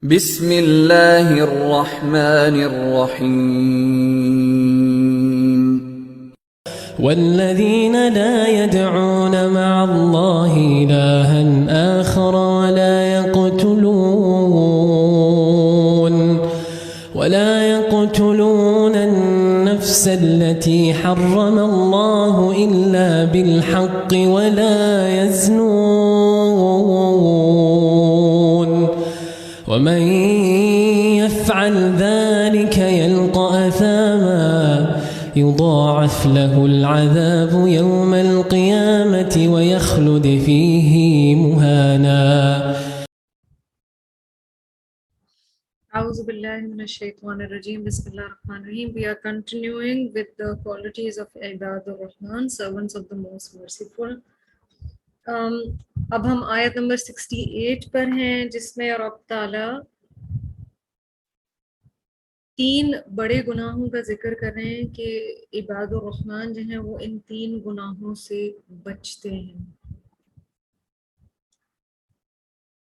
بسم اللہ الرحمن الرحیم والذين لا يدعون مع الله إلها آخر ولا يقتلون النفس التي حرم الله إلا بالحق ولا يزنون ومن يفعل ذلك يلقى أثاما يضاعف له العذاب يوم القيامة ويخلد فيه مهانا. A'udhu billahi minash shaitanir rajim. Bismillahir Rahmanir Rahim. We are continuing with the qualities of Ibadur Rahman, servants of the Most Merciful. اب ہم آیت نمبر 68 پر ہیں، جس میں رب تعالیٰ 3 بڑے گناہوں کا ذکر کر رہے ہیں کہ عباد الرحمن جو ہیں وہ ان 3 گناہوں سے بچتے ہیں.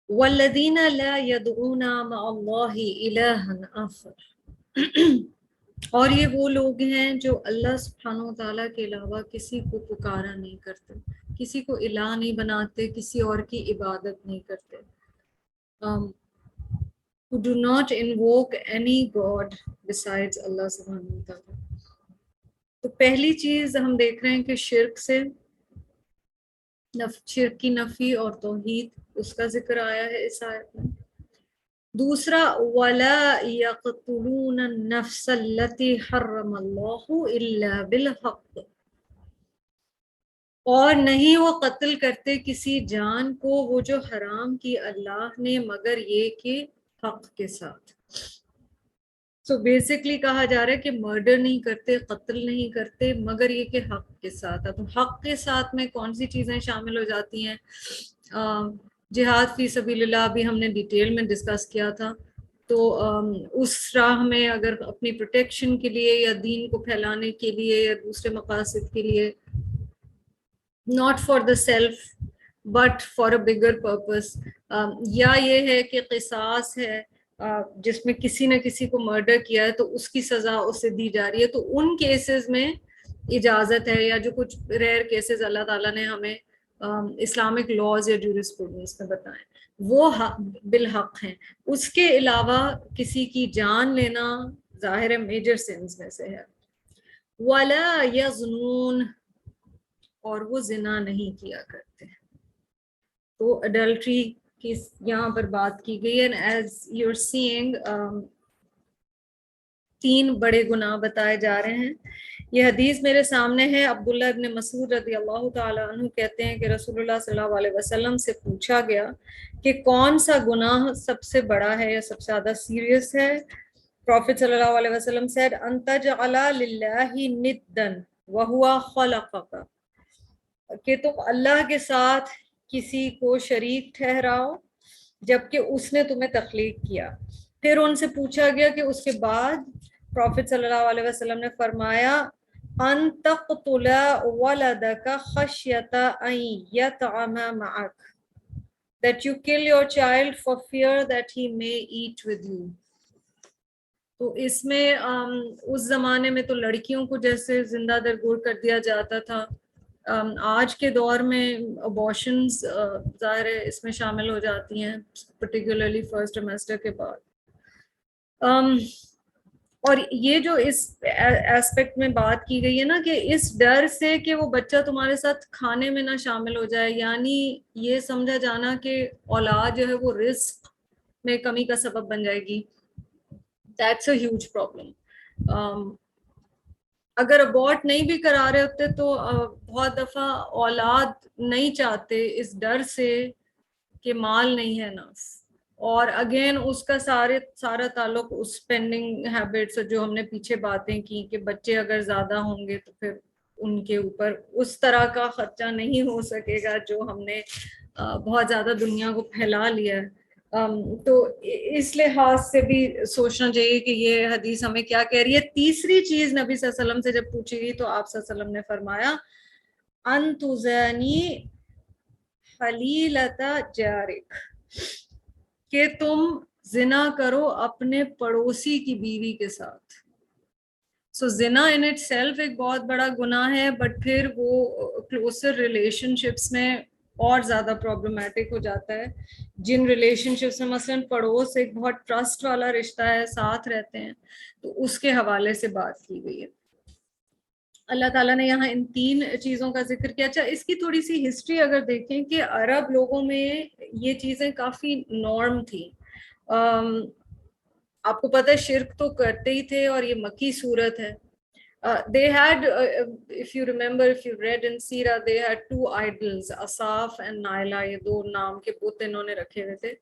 وَالَّذِينَ لَا يَدْعُونَ مَعَ اللَّهِ إِلَٰهًا آخَرَ، اور یہ وہ لوگ ہیں جو اللہ سبحانہ و تعالیٰ کے علاوہ کسی کو پکارا نہیں کرتے، کسی کو الہ نہیں بناتے، کسی اور کی عبادت نہیں کرتے. who do not invoke any God besides Allah سبحانہ و تعالیٰ. تو پہلی چیز ہم دیکھ رہے ہیں کہ شرک سے، شرک کی نفی اور توحید، اس کا ذکر آیا ہے اس آیت میں. دوسرا وَلَا يَقْتُلُونَ النَّفْسَ الَّتِي حَرَّمَ اللَّهُ إِلَّا بِالْحَقِّ، اور نہیں وہ قتل کرتے کسی جان کو وہ جو حرام کی اللہ نے، مگر یہ کہ حق کے ساتھ. سو بیسکلی کہا جا رہا ہے کہ مرڈر نہیں کرتے، قتل نہیں کرتے، مگر یہ کہ حق کے ساتھ. تو حق کے ساتھ میں کون سی چیزیں شامل ہو جاتی ہیں؟ جہاد فی سبیل اللہ بھی ہم نے ڈیٹیل میں ڈسکس کیا تھا. تو اس راہ میں اگر اپنی پروٹیکشن کے لیے یا دین کو پھیلانے کے لیے یا دوسرے مقاصد کے لیے، not for the self but for a bigger purpose، یا یہ ہے کہ قصاص ہے، جس میں کسی نہ کسی کو مرڈر کیا ہے تو اس کی سزا اسے دی جا رہی ہے، تو ان کیسز میں اجازت ہے، یا جو کچھ ریئر کیسز اللہ تعالیٰ نے ہمیں اسلامک لاز یا جورسپروڈنس میں بتائیں وہ بالحق ہیں. اس کے علاوہ کسی کی جان لینا ظاہر میجر سینس میں سے ہے. وَلَا يَزْنُونَ، اور وہ زنا نہیں کیا کرتے. تو اڈلٹری کی یہاں پر بات کی گئی ہے. ایز یو آر سیئنگ 3 بڑے گناہ بتائے جا رہے ہیں. یہ حدیث میرے سامنے ہے. عبداللہ ابن مسعود رضی اللہ تعالیٰ عنہ کہتے ہیں کہ رسول اللہ صلی اللہ علیہ وسلم سے پوچھا گیا کہ کون سا گناہ سب سے بڑا ہے یا سب سے زیادہ سیریس ہے. پروفیٹ صلی اللہ علیہ وسلم said ان تجعل للہ ندا وہو خلقک، کہ تم اللہ کے ساتھ کسی کو شریک ٹھہراؤ جبکہ اس نے تمہیں تخلیق کیا. پھر ان سے پوچھا گیا کہ اس کے بعد پروفیٹ صلی اللہ علیہ وسلم نے فرمایا ان تقتل ولدک خشیۃ ان یطعم معک، that you kill your child for fear that he may eat with you. تو اس میں اس زمانے میں تو لڑکیوں کو جیسے زندہ درگور کر دیا جاتا تھا. آج کے دور میں ابارشنز ظاہر ہے اس میں شامل ہو جاتی ہیں، پرٹیکولرلی فرسٹ ٹرائمیسٹر کے بعد. اور یہ جو اس ایسپیکٹ میں بات کی گئی ہے نا کہ اس ڈر سے کہ وہ بچہ تمہارے ساتھ کھانے میں نہ شامل ہو جائے، یعنی یہ سمجھا جانا کہ اولاد جو ہے وہ رزق میں کمی کا سبب بن جائے گی. That's a huge problem. اگر ابورٹ نہیں بھی کرا رہے ہوتے تو بہت دفعہ اولاد نہیں چاہتے اس ڈر سے کہ مال نہیں ہے ناس، اور اگین اس کا سارا تعلق اس اسپینڈنگ ہیبٹس جو ہم نے پیچھے باتیں کی کہ بچے اگر زیادہ ہوں گے تو پھر ان کے اوپر اس طرح کا خرچہ نہیں ہو سکے گا جو ہم نے بہت زیادہ دنیا کو پھیلا لیا ہے. تو اس لحاظ سے بھی سوچنا چاہیے کہ یہ حدیث ہمیں کیا کہہ رہی ہے. تیسری چیز نبی صلی اللہ علیہ وسلم سے جب پوچھی گئی تو آپ صلی اللہ علیہ وسلم نے فرمایا ان تزانی حلیلۃ جارک، کہ تم زنا کرو اپنے پڑوسی کی بیوی کے ساتھ. سو زنا ان اٹ سیلف ایک بہت بڑا گناہ ہے, بٹ پھر وہ کلوزر ریلیشن شپس میں اور زیادہ پرابلمٹک ہو جاتا ہے. جن ریلیشن شپس میں مثلاً پڑوس ایک بہت ٹرسٹ والا رشتہ ہے, ساتھ رہتے ہیں, تو اس کے حوالے سے بات کی گئی ہے. اللہ تعالیٰ نے یہاں ان 3 چیزوں کا ذکر کیا. اچھا, اس کی تھوڑی سی ہسٹری اگر دیکھیں کہ عرب لوگوں میں یہ چیزیں کافی نارم تھی. آپ کو پتہ ہے شرک تو کرتے ہی تھے, اور یہ مکی صورت ہے. They had, if you remember, if you read in Sira, they had 2 idols, Asaf and Naila. یہ 2 نام کے بت انہوں نے رکھے ہوئے تھے,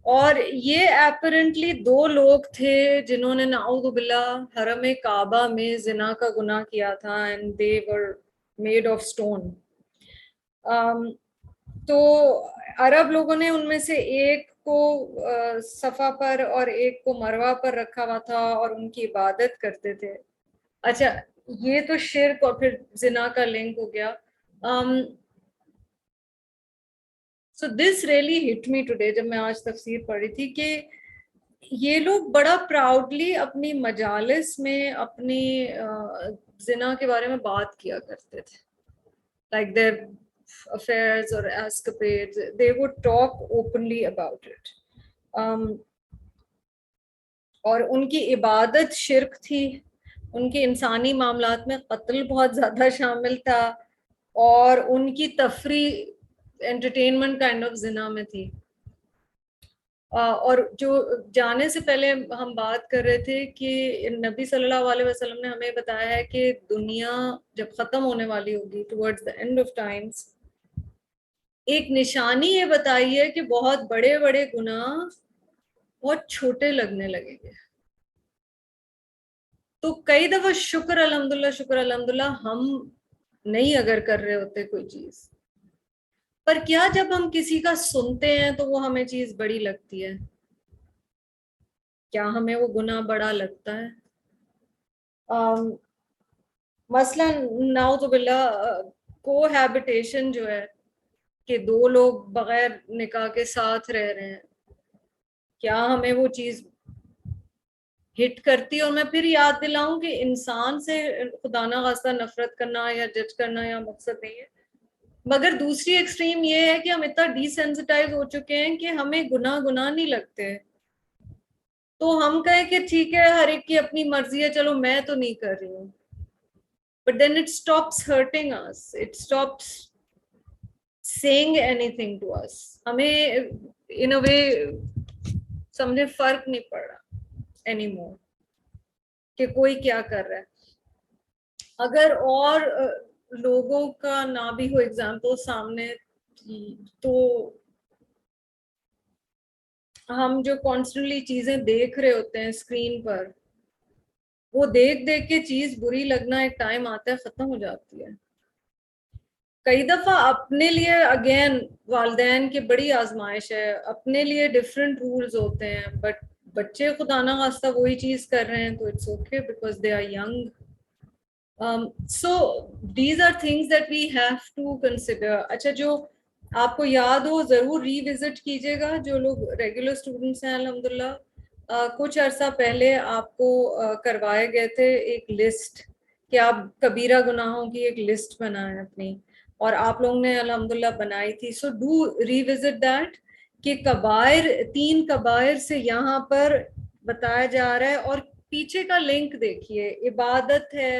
اور یہ اپیرنٹلی 2 لوگ تھے جنہوں نے نعوذ باللہ حرم کعبہ میں زنا کا گناہ کیا تھا, and they were made of stone. تو عرب لوگوں نے ان میں سے ایک کو صفا پر اور ایک کو مروہ پر رکھا ہوا تھا, اور ان کی عبادت کرتے تھے. اچھا, یہ تو شرک اور پھر زنا کا لنک ہو گیا. So this really hit me today جب میں آج تفسیر پڑھی تھی, کہ یہ لوگ بڑا پراؤڈلی اپنی مجالس میں اپنی زنا کے بارے میں بات کیا کرتے تھے. Like their affairs or escapades, they would talk openly about it. اور ان کی عبادت شرک تھی, ان کے انسانی معاملات میں قتل بہت زیادہ شامل تھا, اور ان کی تفریح انٹرٹینمنٹ کائنڈ آف زنا میں تھی. اور جو جانے سے پہلے ہم بات کر رہے تھے کہ نبی صلی اللہ علیہ وسلم نے ہمیں بتایا ہے کہ دنیا جب ختم ہونے والی ہوگی towards the and of Times, ایک نشانی یہ بتائی ہے کہ بہت بڑے بڑے گناہ بہت چھوٹے لگنے لگیں گے. تو کئی دفعہ شکر الحمدللہ ہم نہیں اگر کر رہے ہوتے کوئی چیز, پر کیا جب ہم کسی کا سنتے ہیں تو وہ ہمیں چیز بڑی لگتی ہے؟ کیا ہمیں وہ گناہ بڑا لگتا ہے؟ مثلا نعوذ باللہ کو ہیبیٹیشن جو ہے کہ 2 لوگ بغیر نکاح کے ساتھ رہ رہے ہیں, کیا ہمیں وہ چیز ہٹ کرتی ہے؟ اور میں پھر یاد دلاؤں کہ انسان سے خدا نہ خواستہ نفرت کرنا یا جج کرنا یا مقصد نہیں ہے, مگر دوسری ایکسٹریم یہ ہے کہ ہم اتنا ڈی سینسٹائز ہو چکے ہیں کہ ہمیں گناہ نہیں لگتے. تو ہم کہیں کہ ٹھیک ہے ہر ایک کی اپنی مرضی ہے, چلو میں تو نہیں کر رہی ہوں, but then it stops hurting us, it stops saying anything to us. ہمیں ان اے وے سمجھے فرق نہیں پڑ رہا اینی مور کہ کوئی کیا کر رہا ہے. اگر اور لوگوں کا نہ بھی ہو ایگزامپل سامنے, تو ہم جو کانسٹنٹلی چیزیں دیکھ رہے ہوتے ہیں اسکرین پر, وہ دیکھ کے چیز بری لگنا ایک ٹائم آتا ہے ختم ہو جاتی ہے. کئی دفعہ اپنے لیے اگین والدین کی بڑی آزمائش ہے, اپنے لیے ڈفرینٹ رولز ہوتے ہیں, بٹ بچے خدا نہ خواستہ وہی چیز کر رہے ہیں تو it's okay because they are young. So these are things that we have to consider. اچھا, جو آپ کو یاد ہو ضرور ری وزٹ کیجیے گا جو لوگ ریگولر اسٹوڈنٹس ہیں. الحمدللہ کچھ عرصہ پہلے آپ کو کروائے گئے تھے ایک لسٹ کہ آپ کبیرہ گناہوں کی ایک لسٹ بنائیں اپنی, اور آپ لوگوں نے الحمدللہ بنائی تھی. So do revisit that کہ کبائر 3 کبائر سے یہاں پر بتایا جا رہا ہے, اور پیچھے کا لنک دیکھیے, عبادت ہے,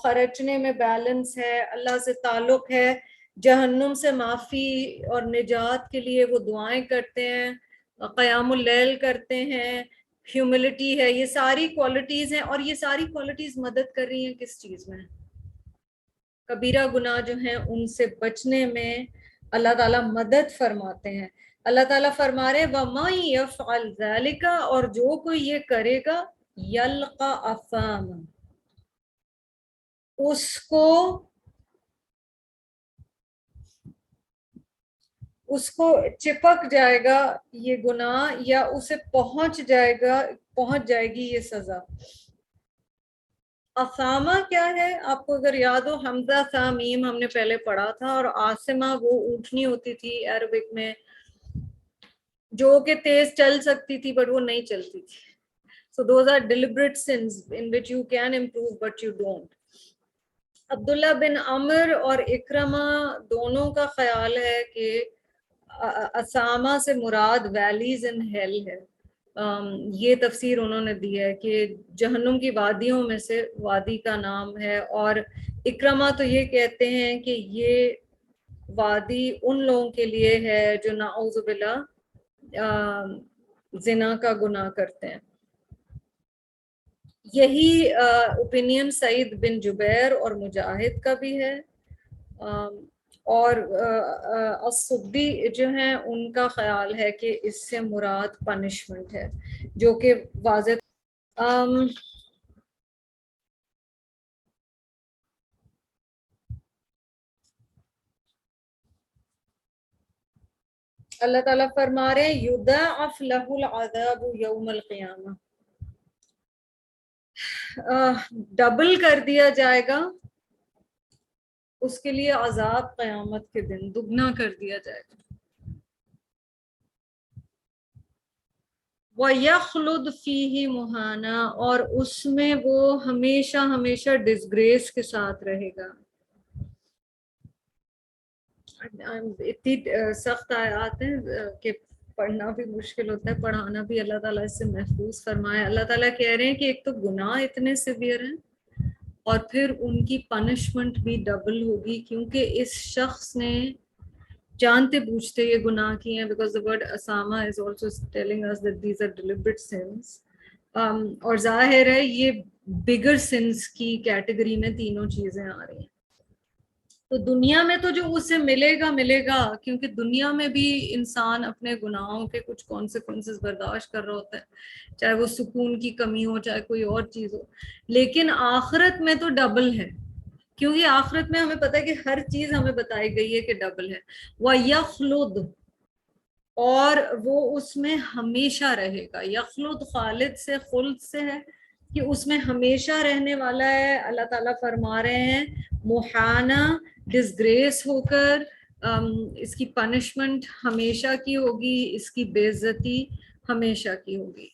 خرچنے میں بیلنس ہے, اللہ سے تعلق ہے, جہنم سے معافی اور نجات کے لیے وہ دعائیں کرتے ہیں, قیام اللیل کرتے ہیں, ہیوملٹی ہے. یہ ساری کوالٹیز ہیں, اور یہ ساری کوالٹیز مدد کر رہی ہیں کس چیز میں؟ کبیرہ گناہ جو ہیں ان سے بچنے میں اللہ تعالیٰ مدد فرماتے ہیں. اللہ تعالیٰ فرما رہے وَمَن يَفْعَلْ ذَلِكَ, اور جو کوئی یہ کرے گا, يَلْقَ أَثَامًا, اس کو چپک جائے گا یہ گناہ, یا اسے پہنچ جائے گی یہ سزا. اسامہ کیا ہے آپ کو اگر یاد ہو, حمزہ سامیم ہم نے پہلے پڑھا تھا, اور آسمہ وہ اونٹنی ہوتی تھی عربک میں. جو کہ تیز چل سکتی تھی بٹ وہ نہیں چلتی تھی. So those are deliberate sins in which you can improve but you don't. عبداللہ بن عمر اور اکرمہ دونوں کا خیال ہے کہ اسامہ سے مراد ویلیز ان ہیل ہے. یہ تفسیر انہوں نے دی ہے کہ جہنم کی وادیوں میں سے وادی کا نام ہے. اور اکرمہ تو یہ کہتے ہیں کہ یہ وادی ان لوگوں کے لیے ہے جو نعوذ باللہ زنا کا گناہ کرتے ہیں. یہی اوپینین سعید بن جبیر اور مجاہد کا بھی ہے. اور السدی جو ہیں ان کا خیال ہے کہ اس سے مراد پنشمنٹ ہے جو کہ واضح. اللہ تعالیٰ فرما رہے ہیں یضاعف لہ العذاب یوم القیامہ، ڈبل کر دیا جائے گا اس کے لیے عذاب قیامت کے دن، دگنا کر دیا جائے گا. وَيَخْلُدْ فِيهِ مُهَانًا، اور اس میں وہ ہمیشہ ہمیشہ ڈسگریس کے ساتھ رہے گا. اتنی سخت آیات ہیں کہ پڑھنا بھی مشکل ہوتا ہے، پڑھانا بھی. اللہ تعالیٰ اس سے محفوظ فرمائے. اللہ تعالیٰ کہہ رہے ہیں کہ ایک تو گناہ اتنے سیویئر ہیں اور پھر ان کی پنشمنٹ بھی ڈبل ہوگی، کیونکہ اس شخص نے جانتے بوجھتے یہ گناہ کیے ہیں. Because the word Osama is also telling us that these are deliberate sins. اور ظاہر ہے یہ bigger sins کی کیٹیگری میں تینوں چیزیں آ رہی ہیں. تو دنیا میں تو جو اسے ملے گا، کیونکہ دنیا میں بھی انسان اپنے گناہوں کے کچھ کانسیکوینسز برداشت کر رہا ہوتا ہے، چاہے وہ سکون کی کمی ہو چاہے کوئی اور چیز ہو. لیکن آخرت میں تو ڈبل ہے، کیونکہ آخرت میں ہمیں پتہ ہے کہ ہر چیز ہمیں بتائی گئی ہے کہ ڈبل ہے. وَيَخْلُدْ، اور وہ اس میں ہمیشہ رہے گا. یخلد خالد سے خلد سے ہے کہ اس میں ہمیشہ رہنے والا ہے. اللہ تعالیٰ فرما رہے ہیں محانہ، ڈسگریس ہو کر. اس کی پنشمنٹ ہمیشہ کی ہوگی، اس کی بے عزتی ہمیشہ کی ہوگی.